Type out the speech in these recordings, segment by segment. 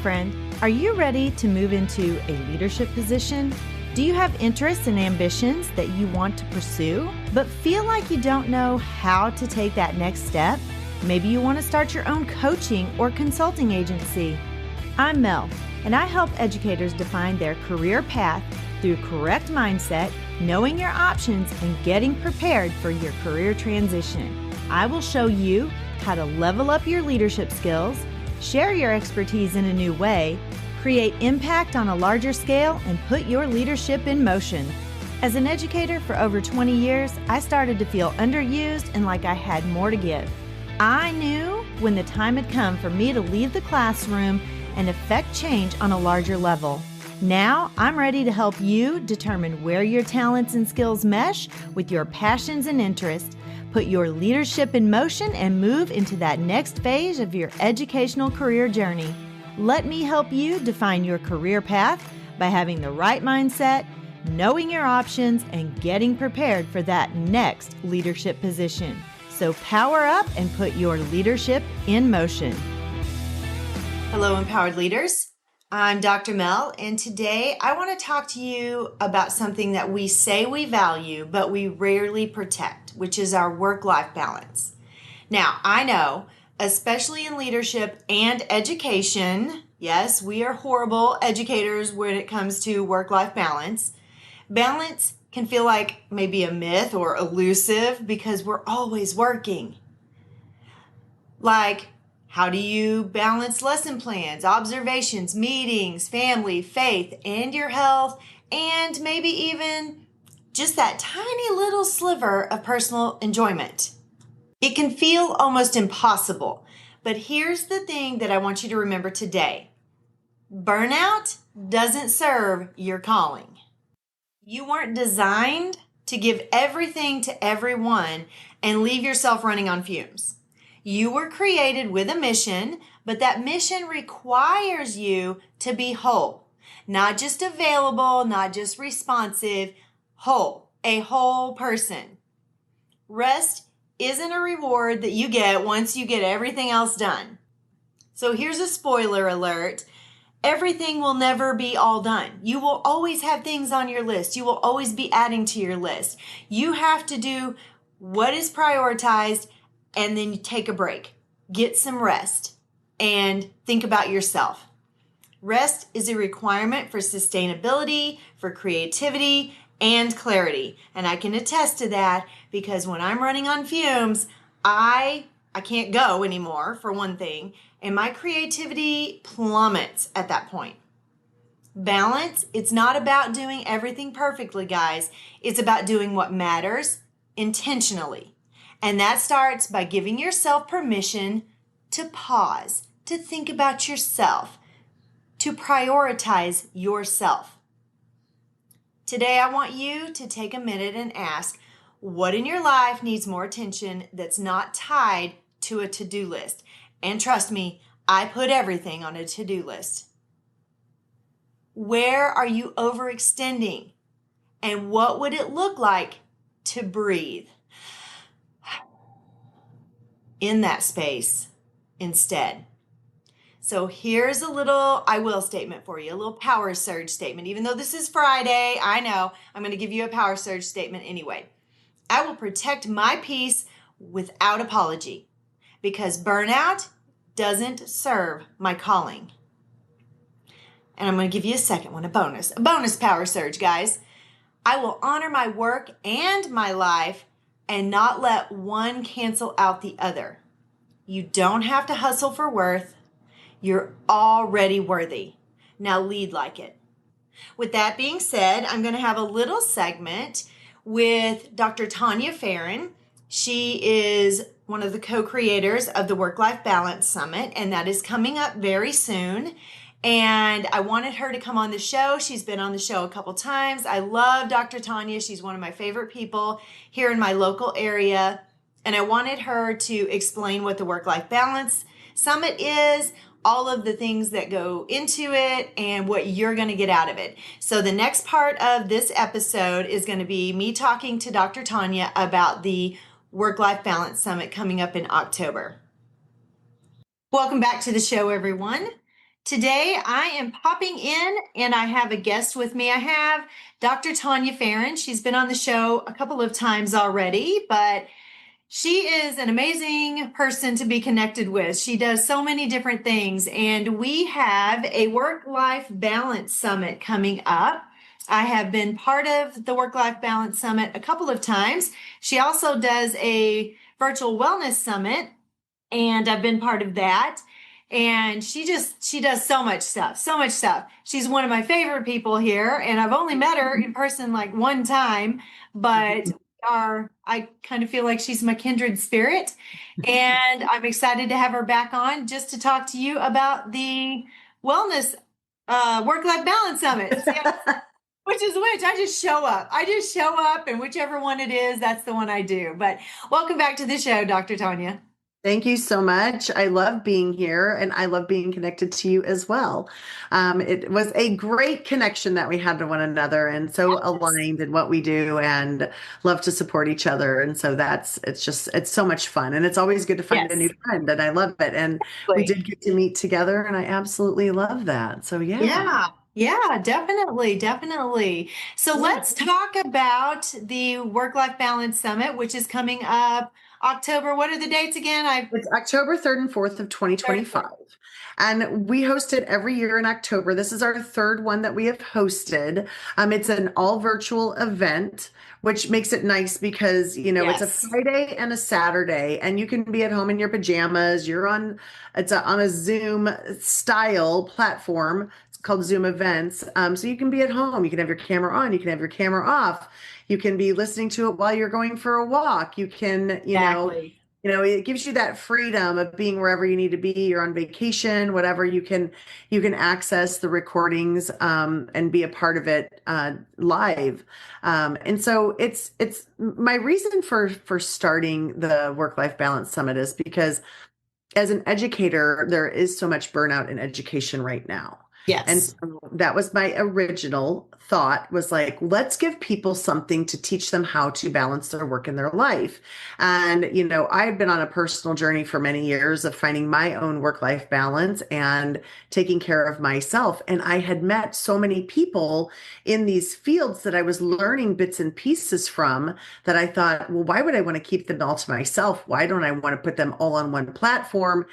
friend. Are you ready to move into a leadership position? Do you have interests and ambitions that you want to pursue, but feel like you don't know how to take that next step? Maybe you want to start your own coaching or consulting agency. I'm Mel, and I help educators define their career path through correct mindset, knowing your options, and getting prepared for your career transition. I will show you how to level up your leadership skills, share your expertise in a new way, create impact on a larger scale, and put your leadership in motion. As an educator for over 20 years, I started to feel underused and like I had more to give. I knew when the time had come for me to leave the classroom and affect change on a larger level. Now, I'm ready to help you determine where your talents and skills mesh with your passions and interests, put your leadership in motion, and move into that next phase of your educational career journey. Let me help you define your career path by having the right mindset, knowing your options, and getting prepared for that next leadership position. So power up and put your leadership in motion. Hello, empowered leaders. I'm Dr. Mel, and today I want to talk to you about something that we say we value, but we rarely protect, which is our work-life balance. Now, I know, especially in leadership and education, yes, we are horrible educators when it comes to work-life balance. Balance can feel like maybe a myth or elusive because we're always working. Like, how do you balance lesson plans, observations, meetings, family, faith, and your health, and maybe even just that tiny little sliver of personal enjoyment? It can feel almost impossible, but here's the thing that I want you to remember today. Burnout doesn't serve your calling. You weren't designed to give everything to everyone and leave yourself running on fumes. You were created with a mission, but that mission requires you to be whole. Not just available, not just responsive, whole, a whole person. Rest isn't a reward that you get once you get everything else done. So here's a spoiler alert. Everything will never be all done. You will always have things on your list. You will always be adding to your list. You have to do what is prioritized, and then you take a break, get some rest, and think about yourself. Rest is a requirement for sustainability, for creativity, and clarity. And I can attest to that because when I'm running on fumes, I can't go anymore, for one thing, and my creativity plummets at that point. Balance, it's not about doing everything perfectly, guys. It's about doing what matters intentionally. And that starts by giving yourself permission to pause, to think about yourself, to prioritize yourself. Today, I want you to take a minute and ask, what in your life needs more attention that's not tied to a to-do list? And trust me, I put everything on a to-do list. Where are you overextending? And what would it look like to breathe in that space instead? So here's a little I will statement for you, a little power surge statement. Even though this is Friday, I know I'm going to give you a power surge statement anyway. I will protect my peace without apology because burnout doesn't serve my calling. And I'm going to give you a second one, a bonus power surge, guys. I will honor my work and my life and not let one cancel out the other. You don't have to hustle for worth. You're already worthy. Now lead like it. With that being said, I'm going to have a little segment with Dr. Tanya Farron. She is one of the co-creators of the Work-Life Balance Summit, and that is coming up very soon. And I wanted her to come on the show. She's been on the show a couple times. I love Dr. Tanya. She's one of my favorite people here in my local area. And I wanted her to explain what the Work-Life Balance Summit is, all of the things that go into it, and what you're going to get out of it. So the next part of this episode is going to be me talking to Dr. Tanya about the Work-Life Balance Summit coming up in October. Welcome back to the show, everyone. Today I am popping in and I have a guest with me. I have Dr. Tanya Farron. She's been on the show a couple of times already, but she is an amazing person to be connected with. She does so many different things, and we have a work-life balance summit coming up. I have been part of the Work-Life Balance Summit a couple of times. She also does a virtual wellness summit, and I've been part of that. And she does so much stuff, so much stuff. She's one of my favorite people here, and I've only met her in person like one time, but I kind of feel like she's my kindred spirit. And I'm excited to have her back on just to talk to you about the wellness work-life balance summit. Which is which, I just show up. I just show up, and whichever one it is, that's the one I do. But welcome back to the show, Dr. Tanya. Thank you so much. I love being here and I love being connected to you as well. It was a great connection that we had to one another and so aligned in what we do and love to support each other. And so it's so much fun. And it's always good to find a Yes. new friend and I love it. And we did get to meet together and I absolutely love that. So yeah. Yeah, definitely, definitely. So let's talk about the Work-Life Balance Summit, which is coming up October. What are the dates again? It's October 3rd and 4th of 2025. And we host it every year in October. This is our third one that we have hosted. It's an all virtual event, which makes it nice because, it's a Yes. Friday and a Saturday, and you can be at home in your pajamas. On a Zoom style platform. It's called Zoom Events. So you can be at home. You can have your camera on. You can have your camera off. You can be listening to it while you're going for a walk. You can, Exactly. it gives you that freedom of being wherever you need to be. You're on vacation, whatever. You can access the recordings and be a part of it live. And so it's my reason for starting the Work-Life Balance Summit is because as an educator, there is so much burnout in education right now. And Yes. so that was my original thought was like, let's give people something to teach them how to balance their work and their life. And, I've been on a personal journey for many years of finding my own work-life balance and taking care of myself. And I had met so many people in these fields that I was learning bits and pieces from that I thought, well, why would I want to keep them all to myself? Why don't I want to put them all on one platform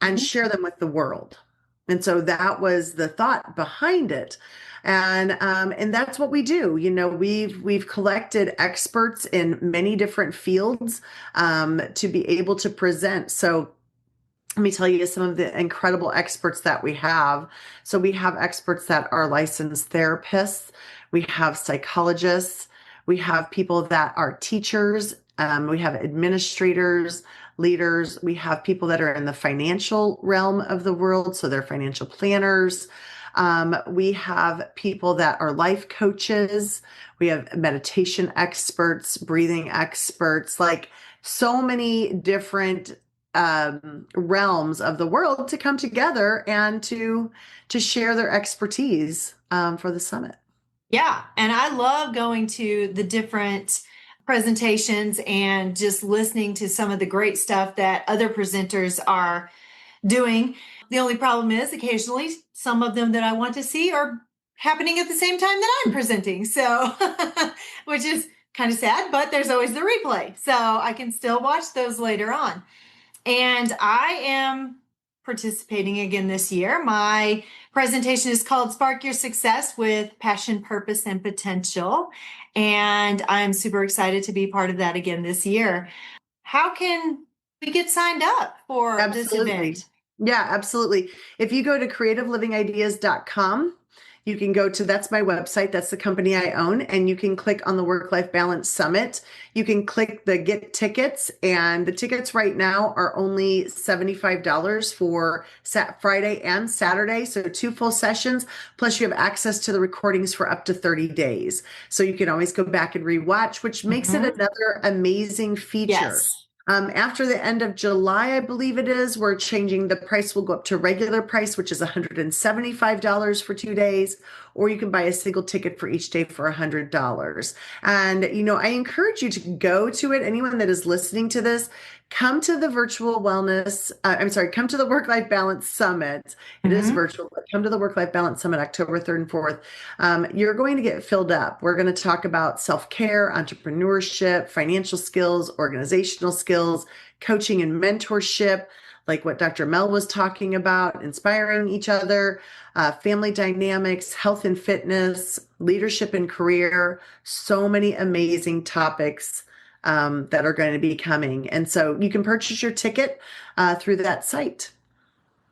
and Mhm. share them with the world? And so that was the thought behind it. And that's what we do. We've collected experts in many different fields to be able to present. So let me tell you some of the incredible experts that we have. So we have experts that are licensed therapists. We have psychologists. We have people that are teachers. We have administrators, leaders. We have people that are in the financial realm of the world. So they're financial planners. We have people that are life coaches. We have meditation experts, breathing experts, like so many different realms of the world to come together and to share their expertise for the summit. Yeah. And I love going to the different presentations and just listening to some of the great stuff that other presenters are doing. The only problem is occasionally some of them that I want to see are happening at the same time that I'm presenting. So, which is kind of sad, but there's always the replay. So I can still watch those later on. And I am participating again this year. My presentation is called Spark Your Success with Passion, Purpose, and Potential. And I'm super excited to be part of that again this year. How can we get signed up for this Absolutely. event? Yeah, absolutely. If you go to creativelivingideas.com, you can go to that's my website. That's the company I own. And you can click on the Work Life Balance Summit. You can click the get tickets. And the tickets right now are only $75 for Friday and Saturday. So 2 full sessions. Plus, you have access to the recordings for up to 30 days. So you can always go back and rewatch, which makes it Mhm. another amazing feature. Yes. After the end of July, I believe it is, we're changing the price will go up to regular price, which is $175 for 2 days, or you can buy a single ticket for each day for $100. And, I encourage you to go to it. Anyone that is listening to this, come to the virtual wellness, I'm sorry, come to the Work Life Balance Summit. It is Hmm. virtual, but come to the Work Life Balance Summit October 3rd and 4th. You're going to get filled up. We're going to talk about self-care, entrepreneurship, financial skills, organizational skills, coaching and mentorship, like what Dr. Mel was talking about, inspiring each other, family dynamics, health and fitness, leadership and career, so many amazing topics that are going to be coming. And so you can purchase your ticket through that site.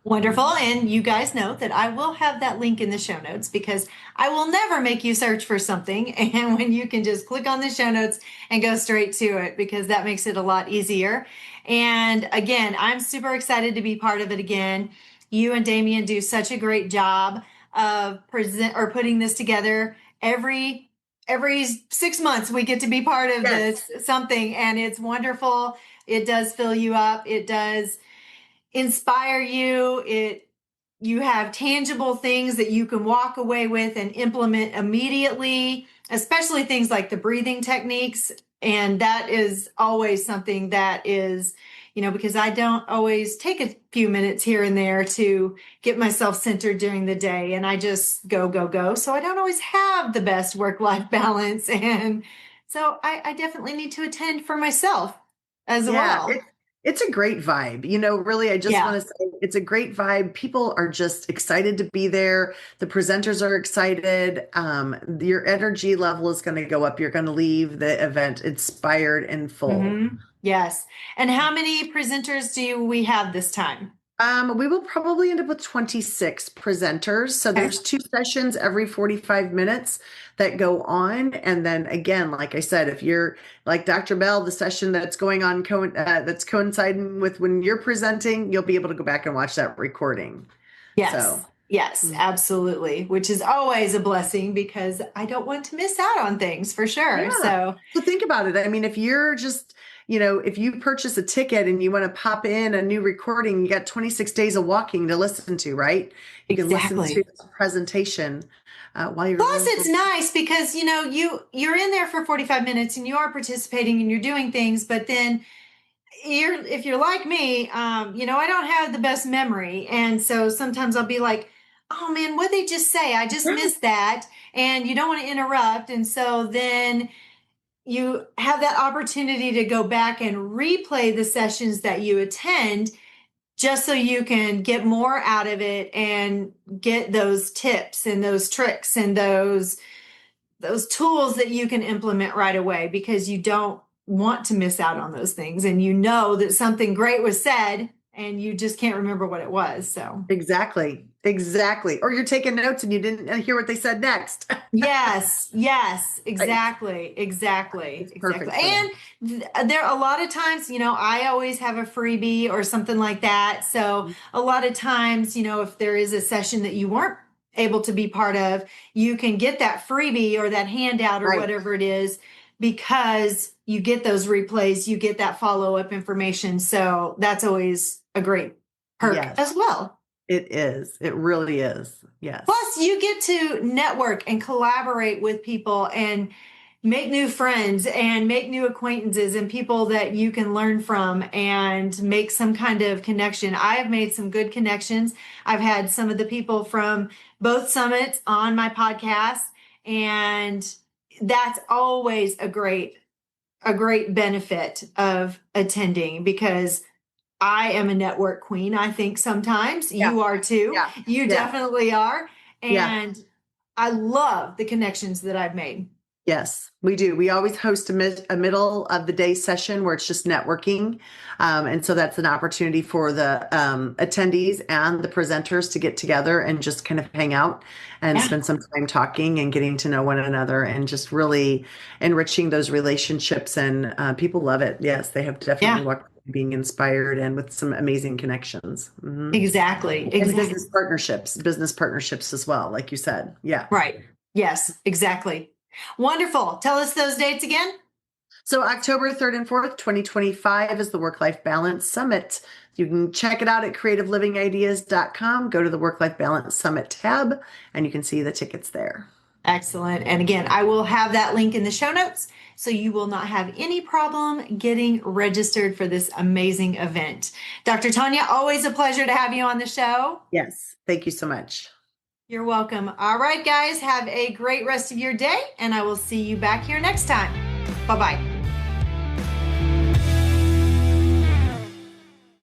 Wonderful. And you guys know that I will have that link in the show notes because I will never make you search for something. And when you can just click on the show notes and go straight to it, because that makes it a lot easier. And again, I'm super excited to be part of it again. You and Damien do such a great job of present or putting this together every 6 months. We get to be part of Yes. this something, and it's wonderful. It does fill you up. It does inspire you. You have tangible things that you can walk away with and implement immediately, especially things like the breathing techniques. And that is always something that is, because I don't always take a few minutes here and there to get myself centered during the day, and I just go, go, go. So I don't always have the best work-life balance. And so I definitely need to attend for myself as Yeah, well. it's a great vibe. Really, I just want Yeah. to say it's a great vibe. People are just excited to be there. The presenters are excited. Your energy level is going to go up. You're going to leave the event inspired and full. Yes. And how many presenters do we have this time? We will probably end up with 26 presenters. So Okay. there's two sessions every 45 minutes that go on. And then again, like I said, if you're like Dr. Bell, the session that's going on that's coinciding with when you're presenting, you'll be able to go back and watch that recording. So, Yes. Yes, mm, absolutely. Which is always a blessing because I don't want to miss out on things for sure. yeah. So, So think about it. I mean, if you're just, if you purchase a ticket and you want to pop in a new recording, you got 26 days of walking to listen to, right? You can listen to exactly. the presentation while Plus, you're, it's nice because you're in there for 45 minutes and you are participating and you're doing things, but then if you're like me, I don't have the best memory. And so sometimes I'll be like, oh man, what they just say? I just missed that. And you don't want to interrupt. And so then you have that opportunity to go back and replay the sessions that you attend just so you can get more out of it and get those tips and those tricks and those tools that you can implement right away because you don't want to miss out on those things and you know that something great was said and you just can't remember what it was. So, exactly, exactly. Or you're taking notes and you didn't hear what they said next. yes, yes, Right. exactly, exactly, It's exactly. perfect for And that. there are a lot of times, I always have a freebie or something like that. So, a lot of times, if there is a session that you weren't able to be part of, you can get that freebie or that handout or Right. whatever it is because you get those replays, you get that follow-up information. So, that's always a great perk Yes, as well. it is. It really is. Yes. Plus, you get to network and collaborate with people and make new friends and make new acquaintances and people that you can learn from and make some kind of connection. I have made some good connections. I've had some of the people from both summits on my podcast, and that's always a great benefit of attending because I am a network queen. I think sometimes Yeah. you are too. Yeah. You Yeah. definitely are. Yeah. And I love the connections that I've made. Yes, we do. We always host a middle of the day session where it's just networking. And so that's an opportunity for the attendees and the presenters to get together and just kind of hang out and Yeah. spend some time talking and getting to know one another and just really enriching those relationships. And people love it. Yes, they have definitely Yeah. walked away being inspired and with some amazing connections. Exactly. And Exactly. business partnerships as well, like you said. Yeah. Right. Yes, exactly. Wonderful. Tell us those dates again. So October 3rd and 4th, 2025 is the Work-Life Balance Summit. You can check it out at creativelivingideas.com. Go to the Work-Life Balance Summit tab and you can see the tickets there. Excellent. And again, I will have that link in the show notes so you will not have any problem getting registered for this amazing event. Dr. Tanya, always a pleasure to have you on the show. Yes. Thank you so much. You're welcome. All right, guys, have a great rest of your day, and I will see you back here next time. Bye-bye.